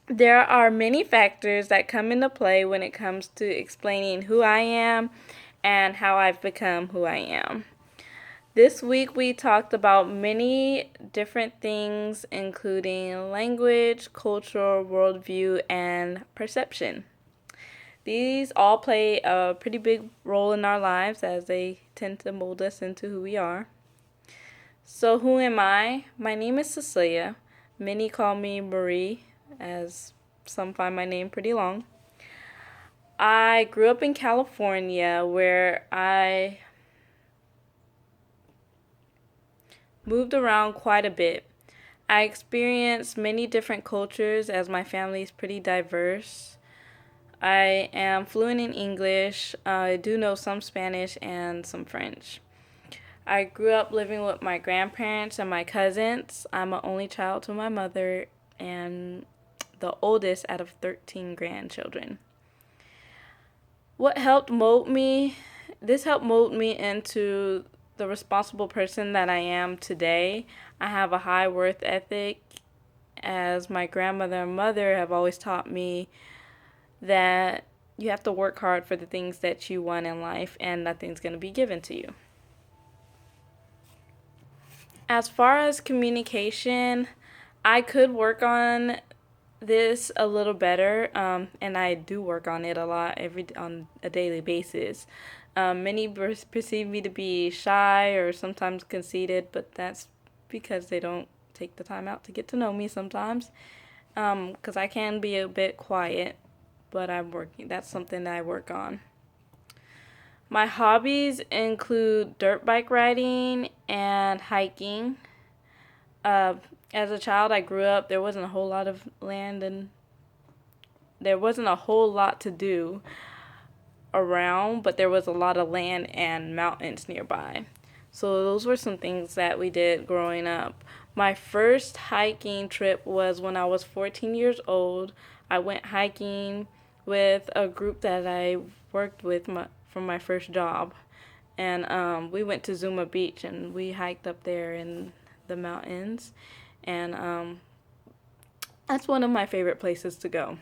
There are many factors that come into play when it comes to explaining who I am and how I've become who I am. This week we talked about many different things, including language, culture, worldview, and perception. These all play a pretty big role in our lives as they tend to mold us into who we are. So, who am I? My name is Cecilia. Many call me Marie, as some find my name pretty long. I grew up in California where I moved around quite a bit. I experienced many different cultures as my family is pretty diverse. I am fluent in English. I do know some Spanish and some French. I grew up living with my grandparents and my cousins. I'm an only child to my mother and the oldest out of 13 grandchildren. What helped mold me? This helped mold me into the responsible person that I am today. I have a high worth ethic, as my grandmother and mother have always taught me that you have to work hard for the things that you want in life and nothing's going to be given to you. As far as communication, I could work on this a little better, and I do work on it a lot on a daily basis. Many perceive me to be shy or sometimes conceited, but that's because they don't take the time out to get to know me sometimes. Because I can be a bit quiet, but I'm working. That's something that I work on. My hobbies include dirt bike riding and hiking. Uh, as a child, I grew up, there wasn't a whole lot of land and there wasn't a whole lot to do around, but there was a lot of land and mountains nearby. So those were some things that we did growing up. My first hiking trip was when I was 14 years old. I went hiking with a group that I worked with from my first job. And we went to Zuma Beach and we hiked up there in the mountains. And that's one of my favorite places to go.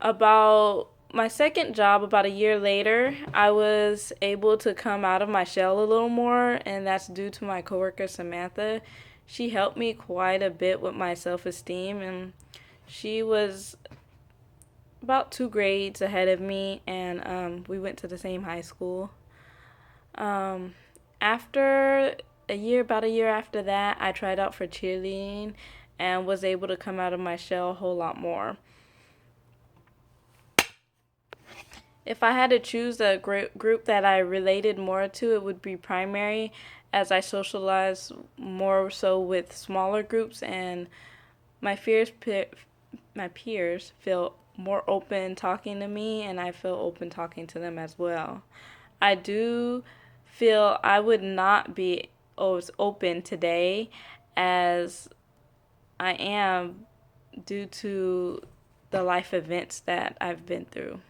About my second job, about a year later, I was able to come out of my shell a little more, and that's due to my coworker Samantha. She helped me quite a bit with my self esteem, and she was about 2 grades ahead of me, and we went to the same high school. Um, After about a year after that, I tried out for cheerleading and was able to come out of my shell a whole lot more. If I had to choose a group that I related more to, it would be primary, as I socialize more so with smaller groups, and my fears, my peers feel more open talking to me, and I feel open talking to them as well. I do feel I would not be as open today as I am due to the life events that I've been through.